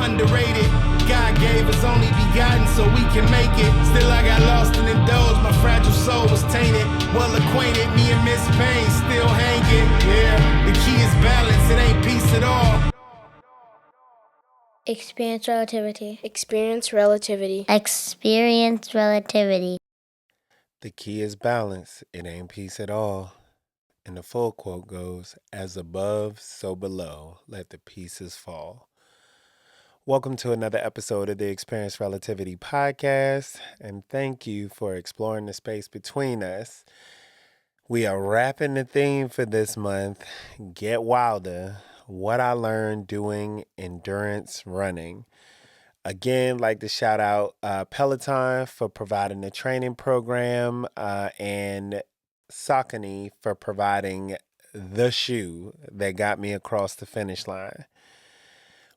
underrated. God gave his only begotten so we can make it. Still I got lost and indulged, my fragile soul was tainted. Well acquainted, me and Miss Payne still hanging. Yeah, the key is balance, it ain't peace at all. Experience relativity. Experience relativity. Experience relativity. The key is balance, it ain't peace at all. And the full quote goes, as above, so below, let the pieces fall. Welcome to another episode of the Experience Relativity podcast, and thank you for exploring the space between us. We are wrapping the theme for this month, Get Wilder, What I Learned Doing Endurance Running. Again, like to shout out Peloton for providing the training program and Saucony for providing the shoe that got me across the finish line.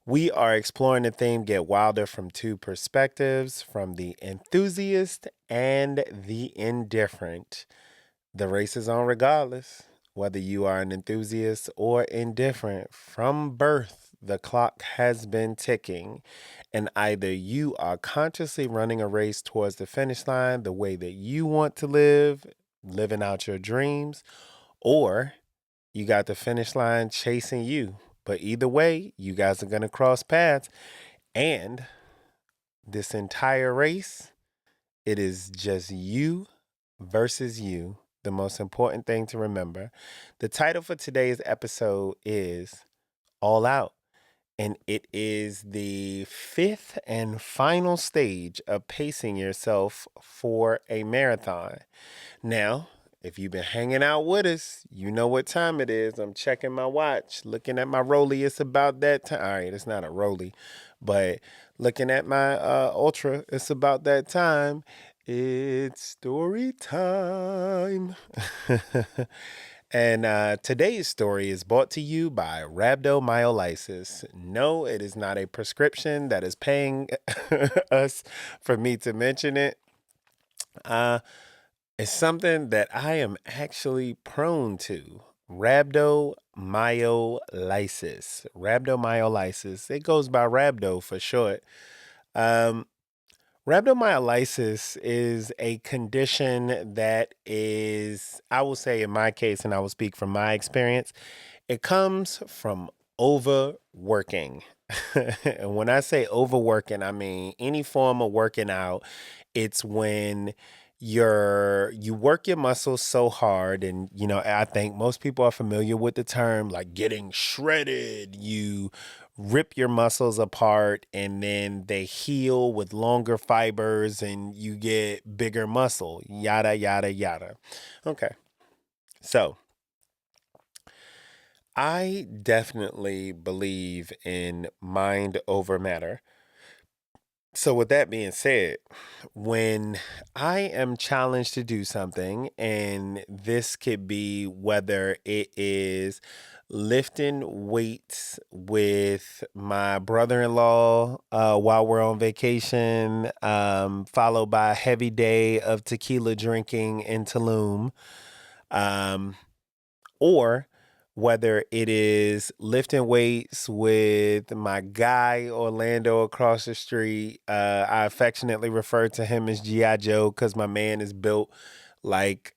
We are exploring the theme Get Wilder from two perspectives, from the enthusiast and the indifferent. The race is on regardless, whether you are an enthusiast or indifferent. From birth, the clock has been ticking, and either you are consciously running a race towards the finish line the way that you want to live, living out your dreams, or you got the finish line chasing you. But either way, you guys are going to cross paths. And this entire race, it is just you versus you. The most important thing to remember. The title for today's episode is All Out. And it is the fifth and final stage of pacing yourself for a marathon. Now, if you've been hanging out with us, you know what time it is. I'm checking my watch, looking at my Rollie. It's about that time. All right, it's not a Rollie, but looking at my Ultra, it's about that time. It's story time. And today's story is brought to you by rhabdomyolysis. No, it is not a prescription that is paying us for me to mention it. It's something that I am actually prone to. Rhabdomyolysis. Rhabdomyolysis. It goes by rhabdo for short. Rhabdomyolysis is a condition that is, I will say in my case, and I will speak from my experience, it comes from overworking. And when I say overworking, I mean any form of working out. It's when you work your muscles so hard, and I think most people are familiar with the term like getting shredded. You rip your muscles apart and then they heal with longer fibers and you get bigger muscle, yada yada yada. Okay, so I definitely believe in mind over matter. So with that being said, when I am challenged to do something, and this could be whether it is lifting weights with my brother-in-law while we're on vacation, followed by a heavy day of tequila drinking in Tulum, or whether it is lifting weights with my guy Orlando across the street. I affectionately refer to him as G.I. Joe because my man is built like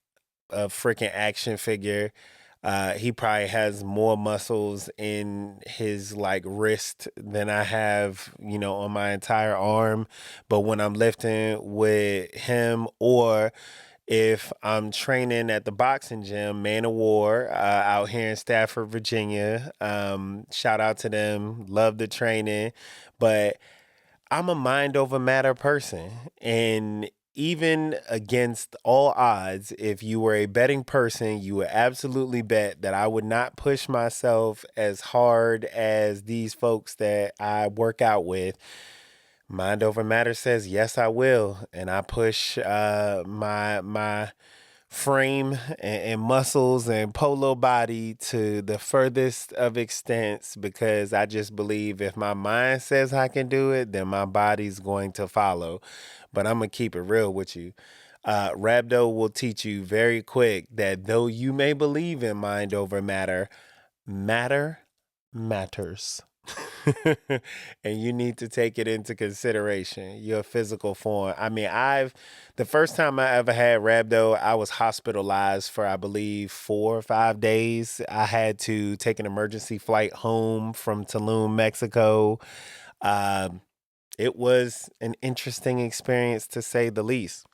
a freaking action figure. He probably has more muscles in his like wrist than I have, on my entire arm. But when I'm lifting with him, or if I'm training at the boxing gym, Man of War, out here in Stafford, Virginia, shout out to them. Love the training. But I'm a mind over matter person. And even against all odds, if you were a betting person, you would absolutely bet that I would not push myself as hard as these folks that I work out with. Mind over matter says, yes, I will. And I push my frame and muscles and polo body to the furthest of extents, because I just believe if my mind says I can do it, then my body's going to follow. But I'm going to keep it real with you. Rhabdo will teach you very quick that though you may believe in mind over matter, matter matters. and you need to take it into consideration, your physical form. I mean, the first time I ever had rhabdo, I was hospitalized for, I believe, 4 or 5 days. I had to take an emergency flight home from Tulum, Mexico. Um, it was an interesting experience, to say the least.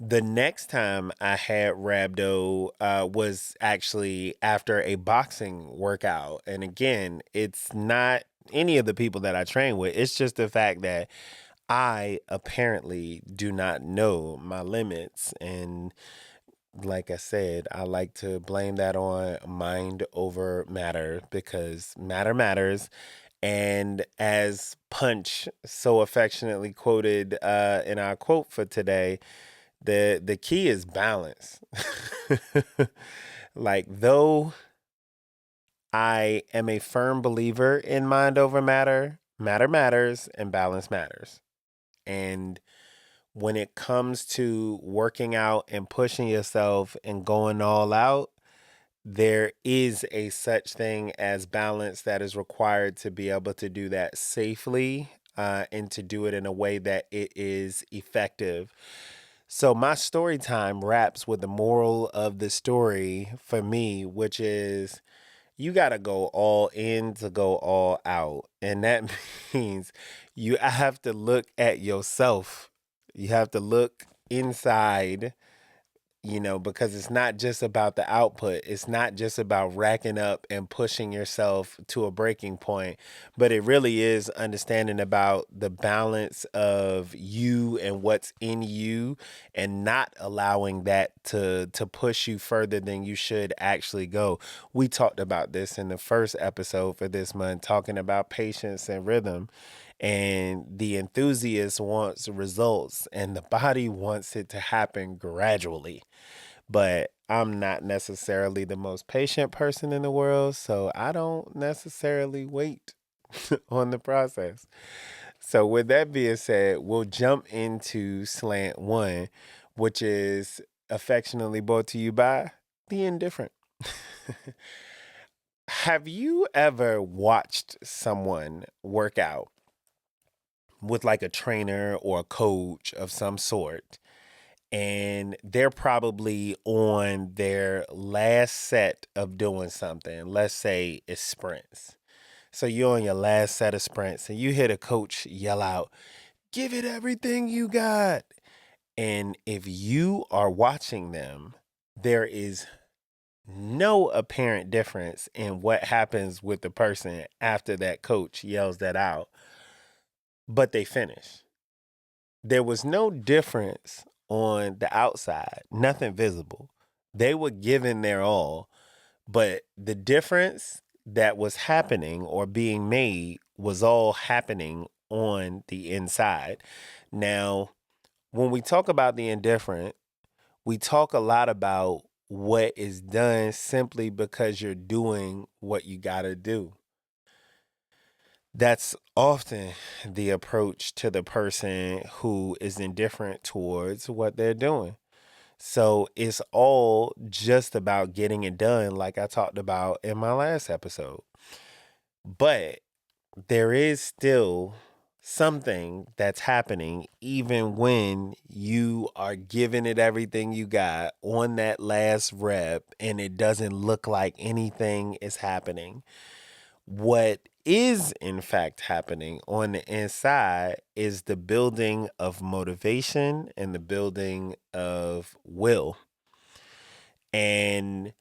The next time I had rhabdo was actually after a boxing workout. And again, it's not any of the people that I train with. It's just the fact that I apparently do not know my limits. And like I said, I like to blame that on mind over matter, because matter matters. And as Punch so affectionately quoted in our quote for today, the key is balance. Like, though I am a firm believer in mind over matter, matter matters and balance matters. And when it comes to working out and pushing yourself and going all out, there is a such thing as balance that is required to be able to do that safely, and to do it in a way that it is effective. So my story time wraps with the moral of the story for me, which is you got to go all in to go all out. And that means you have to look at yourself. You have to look inside, because it's not just about the output. It's not just about racking up and pushing yourself to a breaking point, but it really is understanding about the balance of you and what's in you, and not allowing that to push you further than you should actually go. We talked about this in the first episode for this month, talking about patience and rhythm. And the enthusiast wants results, and the body wants it to happen gradually. But I'm not necessarily the most patient person in the world, so I don't necessarily wait on the process. So, with that being said, we'll jump into slant one, which is affectionately brought to you by The Indifferent. Have you ever watched someone work out with like a trainer or a coach of some sort, and they're probably on their last set of doing something? Let's say it's sprints. So you're on your last set of sprints and you hear the coach yell out, "Give it everything you got." And if you are watching them, there is no apparent difference in what happens with the person after that coach yells that out, but they finish. There was no difference on the outside, nothing visible. They were giving their all, but the difference that was happening or being made was all happening on the inside. Now, when we talk about the indifferent, we talk a lot about what is done simply because you're doing what you got to do. That's often the approach to the person who is indifferent towards what they're doing. So it's all just about getting it done, like I talked about in my last episode. But there is still something that's happening even when you are giving it everything you got on that last rep and it doesn't look like anything is happening. What is in fact happening on the inside is the building of motivation and the building of will. And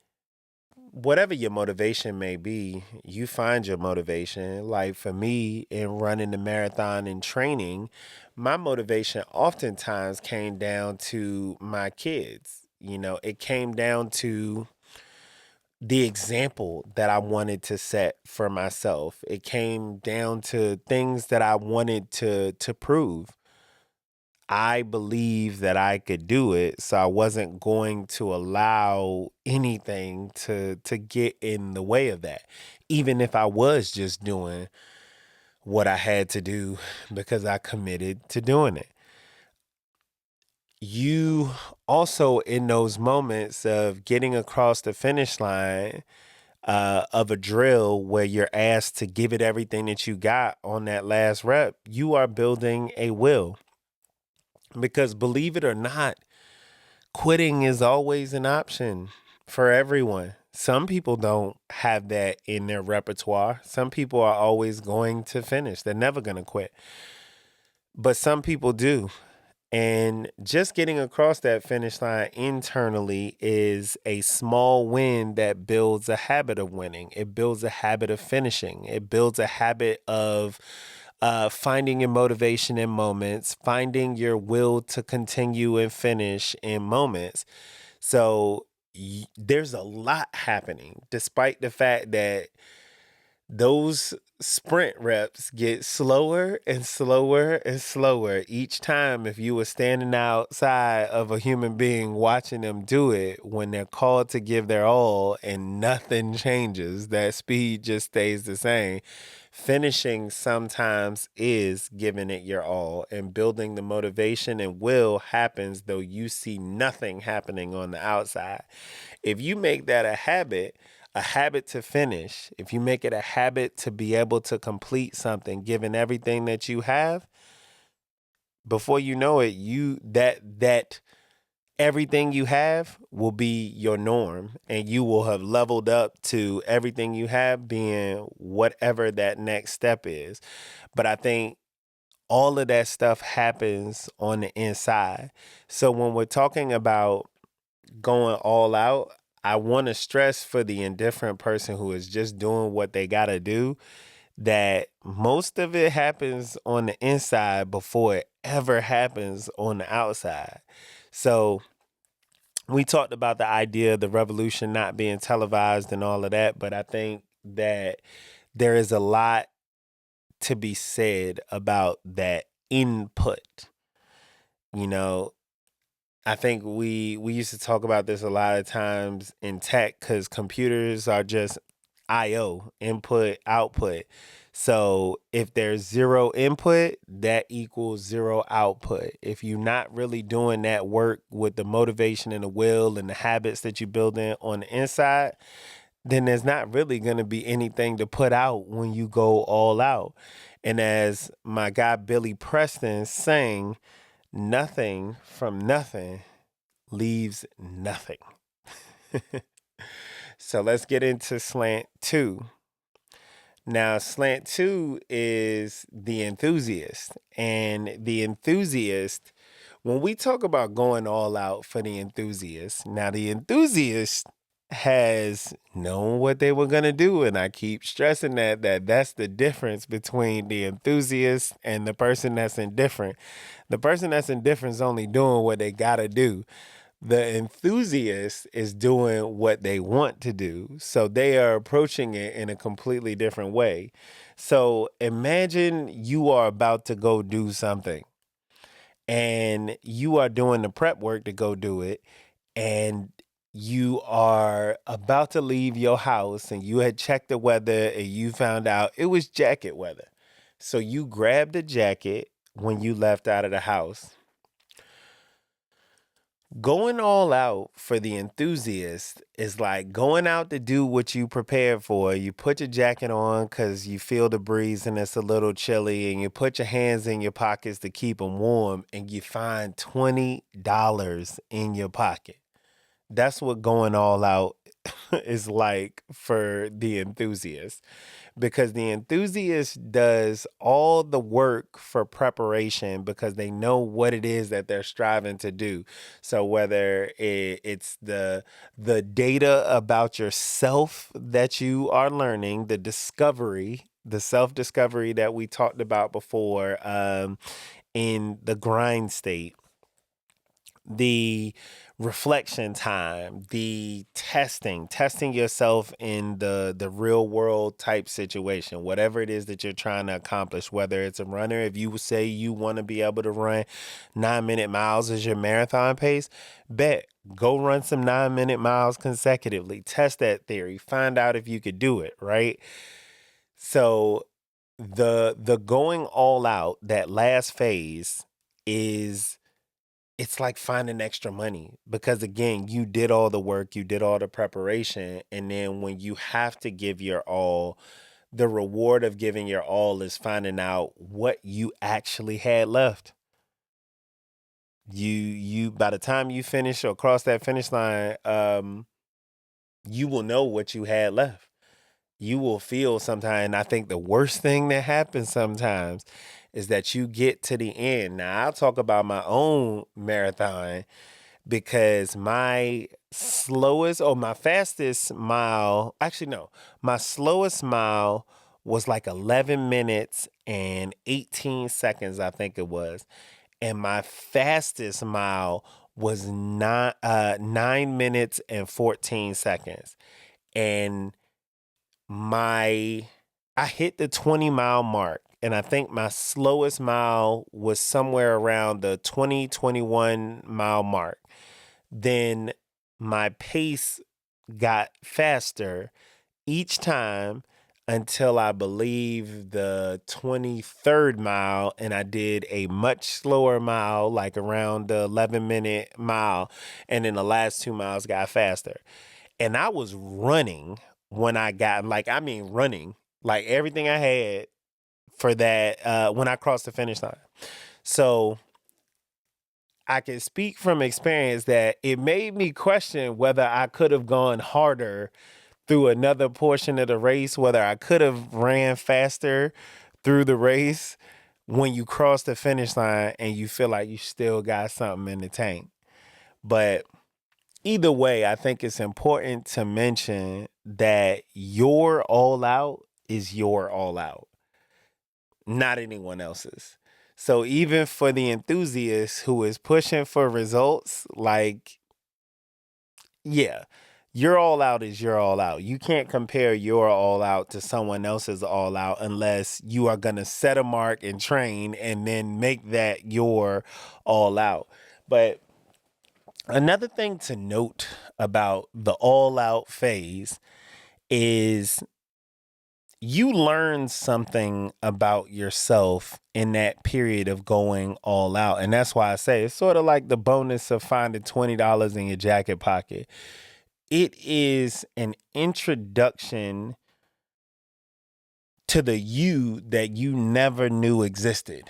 whatever your motivation may be, you find your motivation. Like for me, in running the marathon and training, my motivation oftentimes came down to my kids. It came down to the example that I wanted to set for myself. It came down to things that I wanted to prove. I believed that I could do it, so I wasn't going to allow anything to get in the way of that. Even if I was just doing what I had to do because I committed to doing it. You also, in those moments of getting across the finish line, of a drill where you're asked to give it everything that you got on that last rep, you are building a will. Because believe it or not, quitting is always an option for everyone. Some people don't have that in their repertoire. Some people are always going to finish. They're never going to quit. But some people do. And just getting across that finish line internally is a small win that builds a habit of winning. It builds a habit of finishing. It builds a habit of finding your motivation in moments, finding your will to continue and finish in moments. So there's a lot happening, despite the fact that those sprint reps get slower and slower and slower each time. If you were standing outside of a human being watching them do it, when they're called to give their all and nothing changes, that speed just stays the same. Finishing sometimes is giving it your all, and building the motivation and will happens though you see nothing happening on the outside. If you make that a habit to finish, if you make it a habit to be able to complete something, given everything that you have, before you know it, that everything you have will be your norm, and you will have leveled up to everything you have being whatever that next step is. But I think all of that stuff happens on the inside. So when we're talking about going all out, I want to stress for the indifferent person who is just doing what they got to do that most of it happens on the inside before it ever happens on the outside. So we talked about the idea of the revolution not being televised and all of that, but I think that there is a lot to be said about that input. You know, I think we used to talk about this a lot of times in tech because computers are just IO, input, output. So if there's zero input, that equals zero output. If you're not really doing that work with the motivation and the will and the habits that you build in on the inside, then there's not really going to be anything to put out when you go all out. And as my guy Billy Preston sang, nothing from nothing leaves nothing. So let's get into slant two. Now, slant two is the enthusiast. And the enthusiast, when we talk about going all out for the enthusiast, now the enthusiast has known what they were going to do. And I keep stressing that's the difference between the enthusiast and the person that's indifferent. The person that's indifferent is only doing what they got to do. The enthusiast is doing what they want to do. So they are approaching it in a completely different way. So imagine you are about to go do something and you are doing the prep work to go do it. And you are about to leave your house and you had checked the weather and you found out it was jacket weather. So you grabbed a jacket when you left out of the house. Going all out for the enthusiast is like going out to do what you prepared for. You put your jacket on because you feel the breeze and it's a little chilly, and you put your hands in your pockets to keep them warm, and you find $20 in your pocket. That's what going all out is like for the enthusiast, because the enthusiast does all the work for preparation because they know what it is that they're striving to do. So whether it's the data about yourself that you are learning, the self-discovery that we talked about before, in the grind state, the reflection time, the testing yourself in the real world type situation, whatever it is that you're trying to accomplish, whether it's a runner, if you say you want to be able to run 9-minute miles as your marathon pace, go run some 9-minute miles consecutively, test that theory, find out if you could do it, right? So the going all out, that last phase is it's like finding extra money because, again, you did all the work, you did all the preparation. And then when you have to give your all, the reward of giving your all is finding out what you actually had left. You by the time you finish or cross that finish line, you will know what you had left. You will feel sometimes, and I think the worst thing that happens sometimes is that you get to the end. Now, I'll talk about my own marathon because my slowest or my fastest mile, actually, no, my slowest mile was like 11 minutes and 18 seconds, I think it was. And my fastest mile was 9 minutes and 14 seconds. And my I hit the 20-mile mark, and I think my slowest mile was somewhere around the 21 mile mark. Then my pace got faster each time until I believe the 23rd mile, and I did a much slower mile, like around the 11-minute mile, and then the last 2 miles got faster. And I was running when I got, like, I mean, running, like everything I had for that when I crossed the finish line. So I can speak from experience that it made me question whether I could have gone harder through another portion of the race, whether I could have ran faster through the race when you cross the finish line and you feel like you still got something in the tank. But either way, I think it's important to mention that your all out is your all out, not anyone else's. So even for the enthusiast who is pushing for results, like, yeah, your all out is your all out. You can't compare your all out to someone else's all out unless you are going to set a mark and train and then make that your all out. But another thing to note about the all out phase is you learn something about yourself in that period of going all out. And that's why I say it's sort of like the bonus of finding $20 in your jacket pocket. It is an introduction to the you that you never knew existed,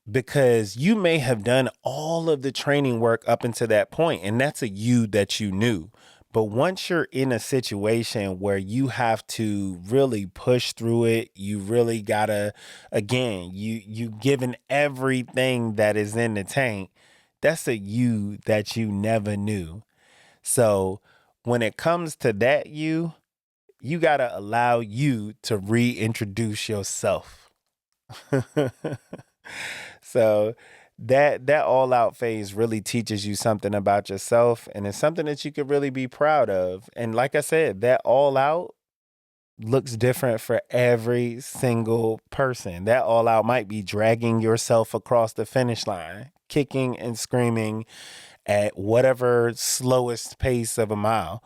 because you may have done all of the training work up until that point, and that's a you that you knew. But once you're in a situation where you have to really push through it, you really gotta, again, you given everything that is in the tank. That's a you that you never knew. So when it comes to that you gotta allow you to reintroduce yourself. So that all out phase really teaches you something about yourself, and it's something that you could really be proud of. And like I said, that all out looks different for every single person. That all out might be dragging yourself across the finish line, kicking and screaming at whatever slowest pace of a mile.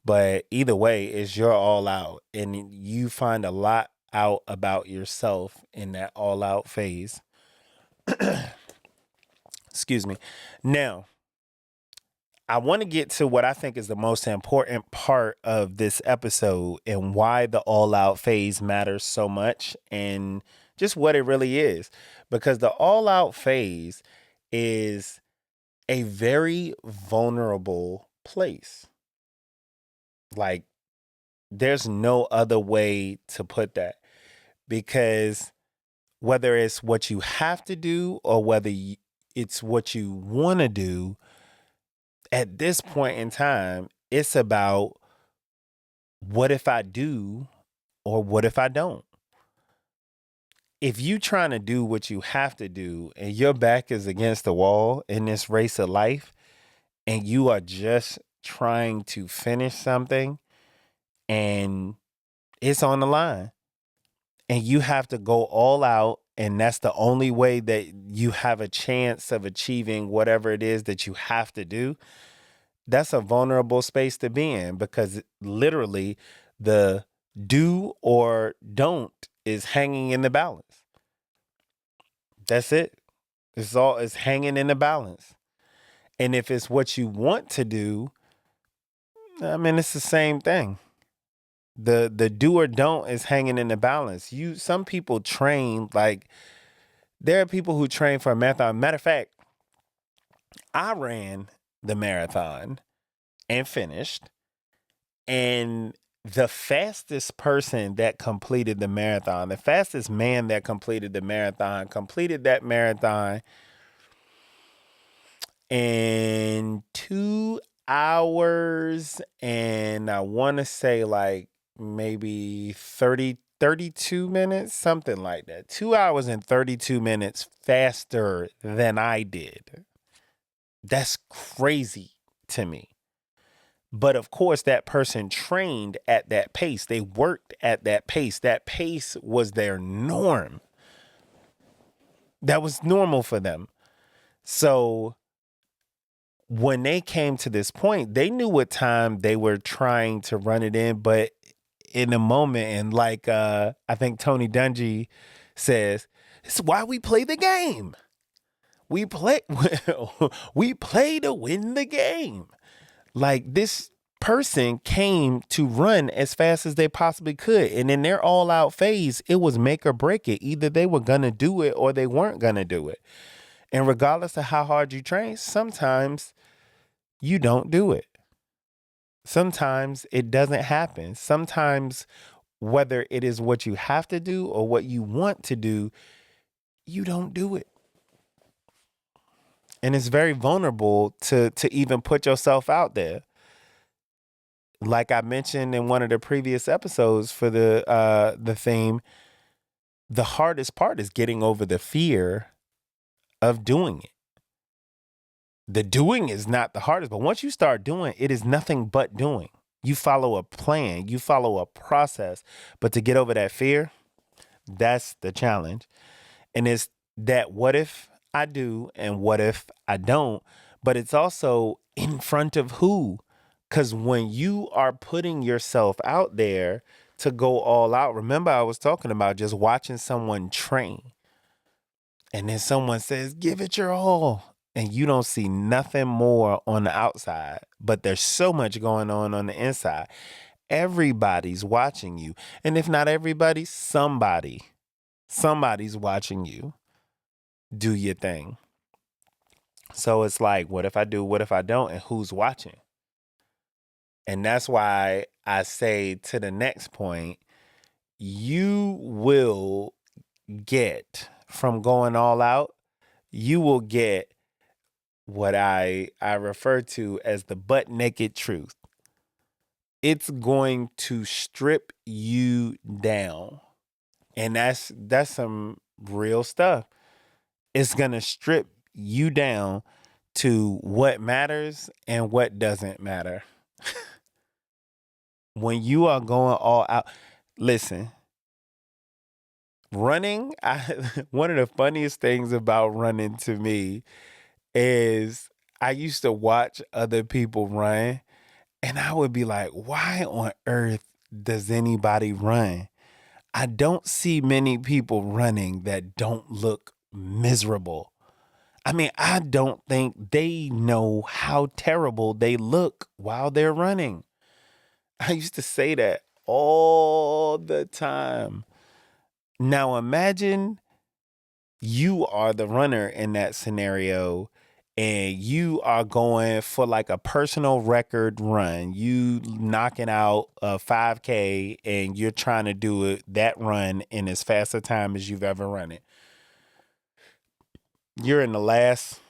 But either way, it's your all out, and you find a lot out about yourself in that all out phase. Excuse me. Now, I want to get to what I think is the most important part of this episode and why the all out phase matters so much and just what it really is. Because the all out phase is a very vulnerable place. Like, there's no other way to put that, because whether it's what you have to do or whether it's what you want to do, at this point in time, it's about what if I do or what if I don't? If you trying to do what you have to do and your back is against the wall in this race of life and you are just trying to finish something and it's on the line and you have to go all out, and that's the only way that you have a chance of achieving whatever it is that you have to do, that's a vulnerable space to be in, because literally the do or don't is hanging in the balance. That's it. It's hanging in the balance. And if it's what you want to do, I mean, it's the same thing. The do or don't is hanging in the balance. Some people train, like there are people who train for a marathon. Matter of fact, I ran the marathon and finished, and the fastest person that completed the marathon, the fastest man that completed the marathon, completed that marathon in 2 hours and I want to say like maybe 32 minutes, something like that. 2 hours and 32 minutes faster than I did. That's crazy to me. But of course, that person trained at that pace. They worked at that pace. That pace was their norm. That was normal for them. So when they came to this point, they knew what time they were trying to run it in. But in a moment, and like I think Tony Dungy says, it's why we play the game. We play we play to win the game. Like this person came to run as fast as they possibly could. And in their all out phase, it was make or break it. Either they were going to do it or they weren't going to do it. And regardless of how hard you train, sometimes you don't do it. Sometimes it doesn't happen. Sometimes whether it is what you have to do or what you want to do, you don't do it. And it's very vulnerable to even put yourself out there. Like I mentioned in one of the previous episodes for the theme, the hardest part is getting over the fear of doing it. The doing is not the hardest, but once you start doing, it is nothing but doing. You follow a plan, you follow a process, but to get over that fear, that's the challenge. And it's that what if I do and what if I don't, but it's also in front of who? Because when you are putting yourself out there to go all out, remember I was talking about just watching someone train. And then someone says, give it your all. And you don't see nothing more on the outside, but there's so much going on the inside. Everybody's watching you. And if not everybody, somebody's watching you do your thing. So it's like, what if I do, what if I don't, and who's watching? And that's why I say to the next point, you will get from going all out, you will get what I refer to as the butt naked truth. It's going to strip you down. And that's some real stuff. It's going to strip you down to what matters and what doesn't matter. When you are going all out, listen, running, one of the funniest things about running to me is I used to watch other people run and I would be like, why on earth does anybody run? I don't see many people running that don't look miserable. I mean, I don't think they know how terrible they look while they're running. I used to say that all the time. Now imagine you are the runner in that scenario and you are going for like a personal record run. You knocking out a 5K and you're trying to do that run in as fast a time as you've ever run it. You're in the last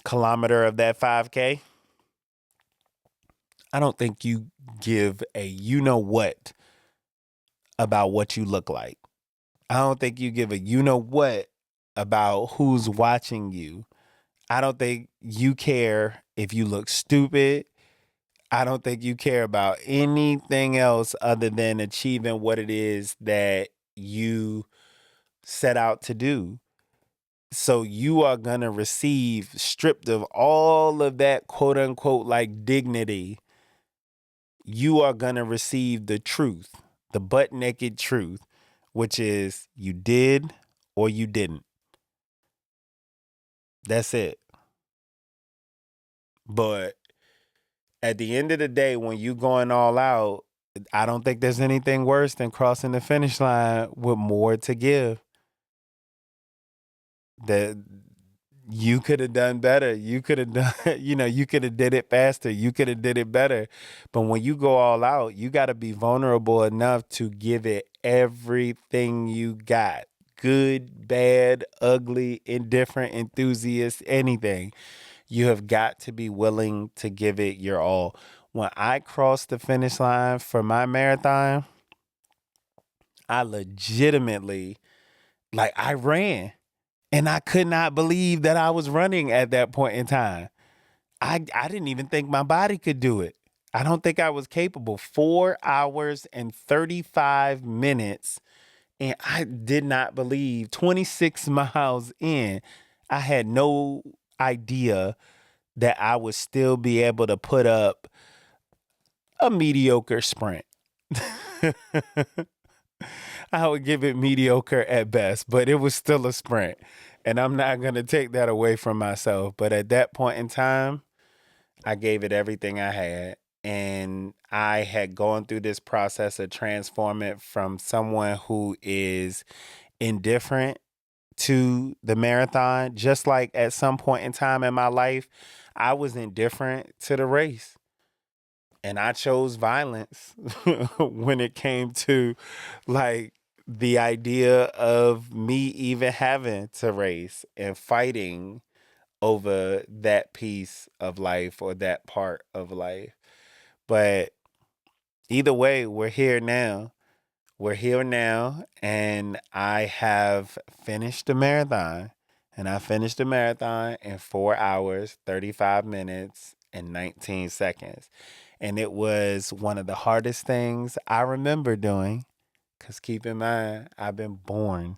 kilometer of that 5K. I don't think you give a you know what about what you look like. I don't think you give a you know what about who's watching you. I don't think you care if you look stupid. I don't think you care about anything else other than achieving what it is that you set out to do. So you are going to receive, stripped of all of that quote unquote like dignity, you are going to receive the truth, the butt naked truth, which is you did or you didn't. That's it. But at the end of the day, when you going all out, I don't think there's anything worse than crossing the finish line with more to give. That you could have done better. You could have done, you could have did it faster. You could have did it better. But when you go all out, you got to be vulnerable enough to give it everything you got. Good, bad, ugly, indifferent, enthusiast, anything. You have got to be willing to give it your all. When I crossed the finish line for my marathon, I legitimately, I ran. And I could not believe that I was running at that point in time. I didn't even think my body could do it. I don't think I was capable. 4 hours and 35 minutes. And I did not believe 26 miles in, I had no idea that I would still be able to put up a mediocre sprint. I would give it mediocre at best, but it was still a sprint. And I'm not going to take that away from myself. But at that point in time, I gave it everything I had. And I had gone through this process of transforming from someone who is indifferent to the marathon. Just like at some point in time in my life, I was indifferent to the race. And I chose violence when it came to the idea of me even having to race and fighting over that piece of life or that part of life. But either way, we're here now. We're here now, and I have finished the marathon. And I finished the marathon in 4 hours, 35 minutes, and 19 seconds. And it was one of the hardest things I remember doing. Because keep in mind, I've been born.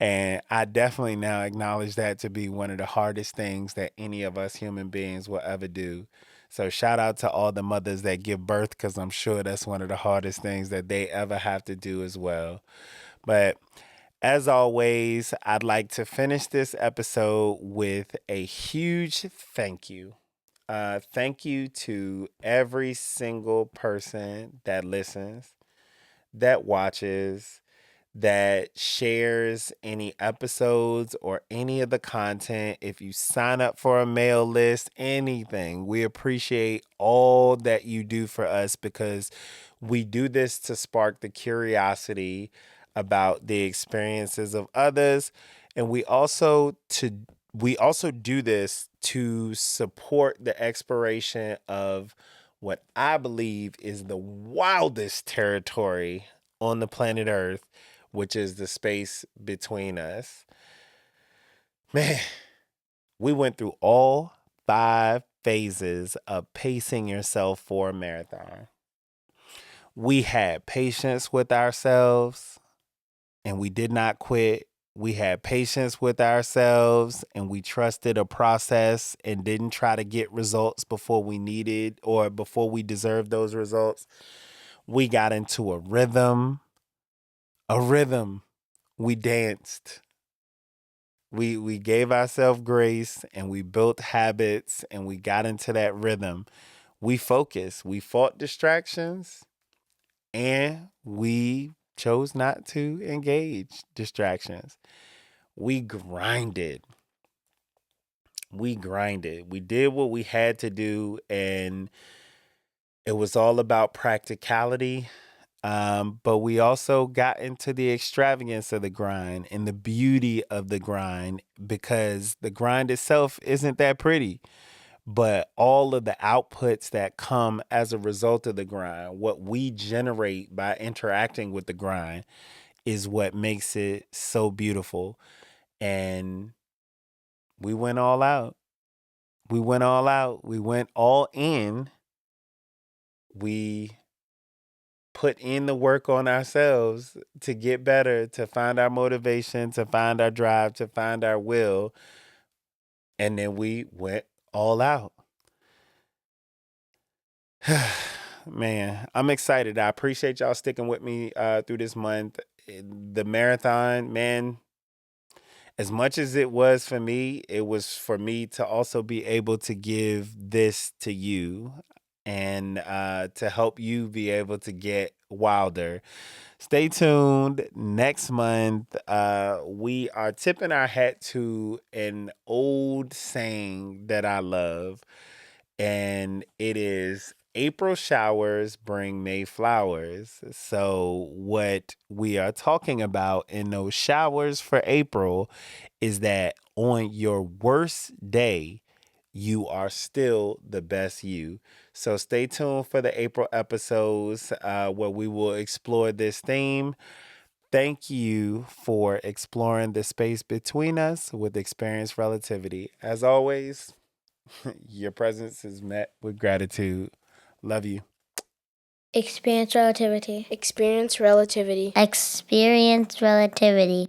And I definitely now acknowledge that to be one of the hardest things that any of us human beings will ever do. So shout out to all the mothers that give birth, because I'm sure that's one of the hardest things that they ever have to do as well. But as always, I'd like to finish this episode with a huge thank you. Thank you to every single person that listens, that watches, that shares any episodes or any of the content. If you sign up for a mail list, anything, we appreciate all that you do for us, because we do this to spark the curiosity about the experiences of others. And we also do this to support the exploration of what I believe is the wildest territory on the planet Earth, which is the space between us. Man, we went through all 5 phases of pacing yourself for a marathon. We had patience with ourselves, and we did not quit. We had patience with ourselves, and we trusted a process and didn't try to get results before we needed or before we deserved those results. We got into a rhythm. We danced. We gave ourselves grace, and we built habits, and we got into that rhythm. We focused. We fought distractions, and we chose not to engage distractions. We grinded. We grinded. We did what we had to do, and it was all about practicality. But we also got into the extravagance of the grind and the beauty of the grind, because the grind itself isn't that pretty. But all of the outputs that come as a result of the grind, what we generate by interacting with the grind, is what makes it so beautiful. And we went all out. We went all out. We went all in. We put in the work on ourselves to get better, to find our motivation, to find our drive, to find our will. And then we went all out. Man, I'm excited. I appreciate y'all sticking with me through this month. The marathon, man, as much as it was for me, it was for me to also be able to give this to you and to help you be able to get wilder. Stay tuned. Next month, we are tipping our hat to an old saying that I love, and it is April showers bring May flowers. So, what we are talking about in those showers for April is that on your worst day, you are still the best you. So, stay tuned for the April episodes where we will explore this theme. Thank you for exploring the space between us with Experience Relativity. As always, your presence is met with gratitude. Love you. Experience relativity. Experience relativity. Experience relativity.